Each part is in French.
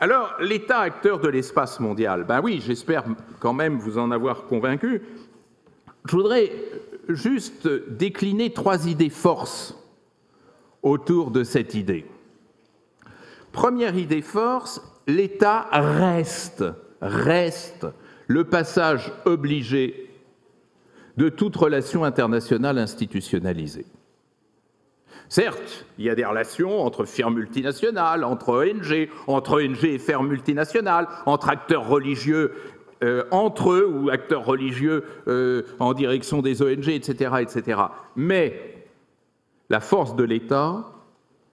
Alors, l'État acteur de l'espace mondial, ben oui, j'espère quand même vous en avoir convaincu. Je voudrais juste décliner 3 idées forces autour de cette idée. Première idée force, l'État reste le passage obligé de toute relation internationale institutionnalisée. Certes, il y a des relations entre firmes multinationales, entre ONG et firmes multinationales, entre acteurs religieux entre eux ou acteurs religieux en direction des ONG, etc., etc. Mais la force de l'État,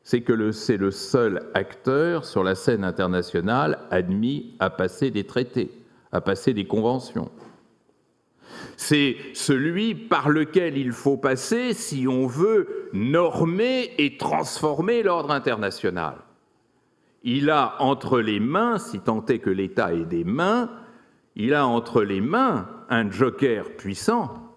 c'est que c'est le seul acteur sur la scène internationale admis à passer des traités, à passer des conventions. C'est celui par lequel il faut passer si on veut normer et transformer l'ordre international. Il a entre les mains, si tant est que l'État ait des mains, il a entre les mains un joker puissant,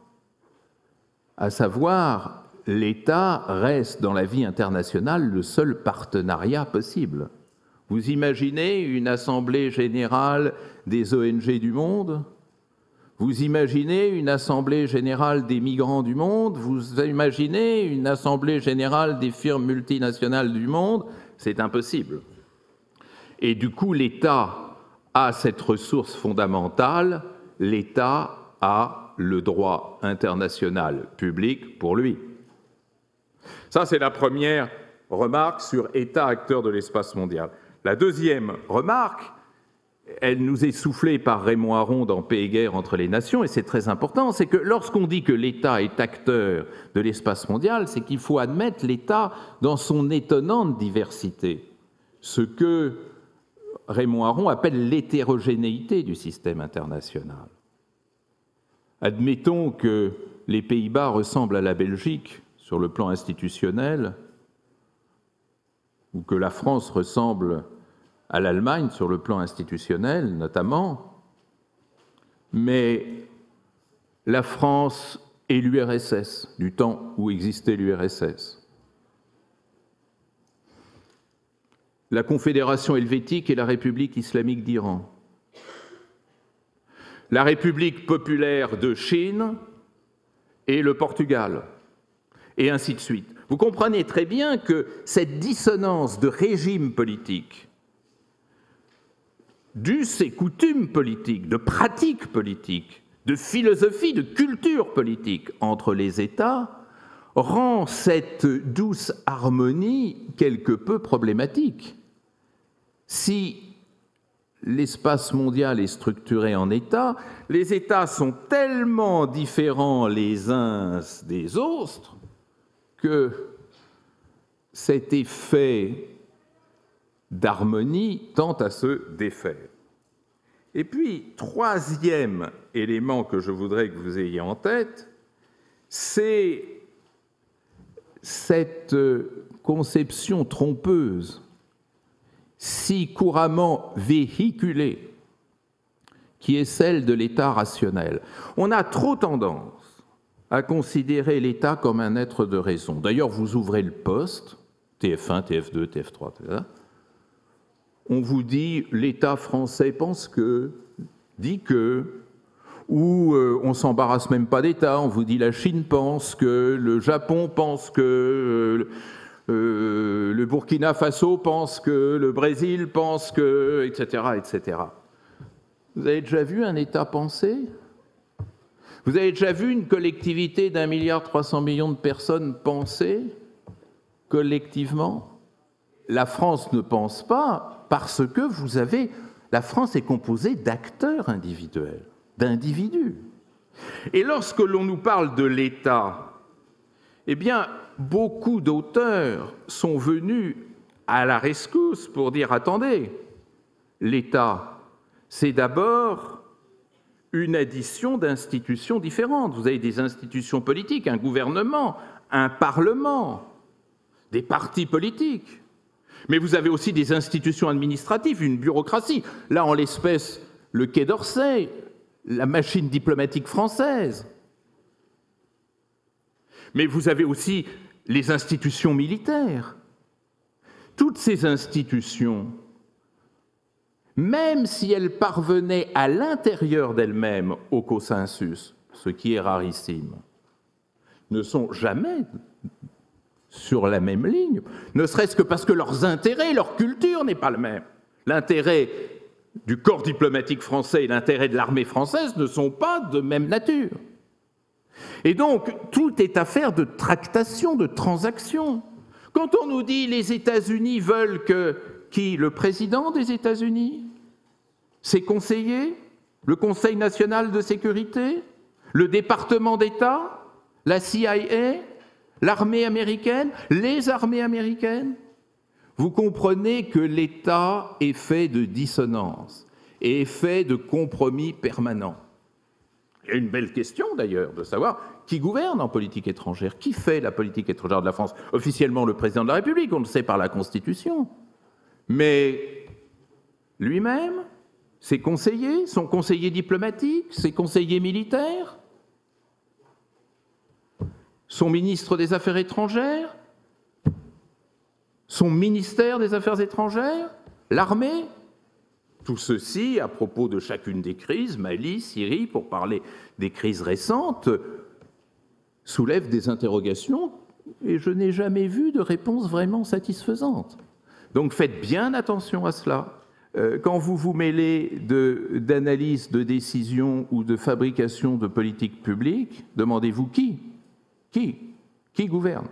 à savoir l'État reste dans la vie internationale le seul partenariat possible. Vous imaginez une assemblée générale des ONG du monde ? Vous imaginez une assemblée générale des migrants du monde? Vous imaginez une assemblée générale des firmes multinationales du monde? C'est impossible. Et du coup, l'État a cette ressource fondamentale, l'État a le droit international public pour lui. Ça, c'est la première remarque sur État acteur de l'espace mondial. La deuxième remarque, elle nous est soufflée par Raymond Aron dans Paix et guerre entre les nations, et c'est très important, c'est que lorsqu'on dit que l'État est acteur de l'espace mondial, c'est qu'il faut admettre l'État dans son étonnante diversité, ce que Raymond Aron appelle l'hétérogénéité du système international. Admettons que les Pays-Bas ressemblent à la Belgique sur le plan institutionnel, ou que la France ressemble à l'Allemagne sur le plan institutionnel notamment, mais la France et l'URSS, du temps où existait l'URSS. La Confédération helvétique et la République islamique d'Iran. La République populaire de Chine et le Portugal, et ainsi de suite. Vous comprenez très bien que cette dissonance de régime politique, d'us et coutumes politiques, de pratiques politiques, de philosophie, de culture politique entre les États, rend cette douce harmonie quelque peu problématique. Si l'espace mondial est structuré en États, les États sont tellement différents les uns des autres que cet effet d'harmonie tend à se défaire. Et puis, troisième élément que je voudrais que vous ayez en tête, c'est cette conception trompeuse, si couramment véhiculée, qui est celle de l'État rationnel. On a trop tendance à considérer l'État comme un être de raison. D'ailleurs, vous ouvrez le poste, TF1, TF2, TF3, etc. On vous dit l'État français pense que, dit que, ou on s'embarrasse même pas d'État, on vous dit la Chine pense que, le Japon pense que, le Burkina Faso pense que, le Brésil pense que, etc., etc. Vous avez déjà vu un État penser ? Vous avez déjà vu une collectivité d'1,3 milliard de personnes penser collectivement ? La France ne pense pas parce que la France est composée d'acteurs individuels, d'individus. Et lorsque l'on nous parle de l'État, eh bien, beaucoup d'auteurs sont venus à la rescousse pour dire « Attendez, l'État, c'est d'abord une addition d'institutions différentes. Vous avez des institutions politiques, un gouvernement, un parlement, des partis politiques. Mais vous avez aussi des institutions administratives, une bureaucratie. Là, en l'espèce, le Quai d'Orsay, la machine diplomatique française. Mais vous avez aussi les institutions militaires. Toutes ces institutions même si elles parvenaient à l'intérieur d'elles-mêmes au consensus, ce qui est rarissime, ne sont jamais sur la même ligne, ne serait-ce que parce que leurs intérêts, leur culture n'est pas le même. L'intérêt du corps diplomatique français et l'intérêt de l'armée française ne sont pas de même nature. Et donc, tout est affaire de tractation, de transaction. Quand on nous dit les États-Unis veulent que... Qui? Le président des États-Unis? Ses conseillers? Le Conseil national de sécurité? Le département d'État? La CIA? L'armée américaine? Les armées américaines? Vous comprenez que l'État est fait de dissonances et est fait de compromis permanents. Il y a une belle question d'ailleurs de savoir qui gouverne en politique étrangère, qui fait la politique étrangère de la France. Officiellement le président de la République, on le sait par la Constitution. Mais lui-même, ses conseillers, son conseiller diplomatique, ses conseillers militaires, son ministre des Affaires étrangères, son ministère des Affaires étrangères, l'armée, tout ceci, à propos de chacune des crises, Mali, Syrie, pour parler des crises récentes, soulève des interrogations et je n'ai jamais vu de réponse vraiment satisfaisante. Donc faites bien attention à cela. Quand vous vous mêlez d'analyse, de décision ou de fabrication de politique publique, demandez-vous qui gouverne ?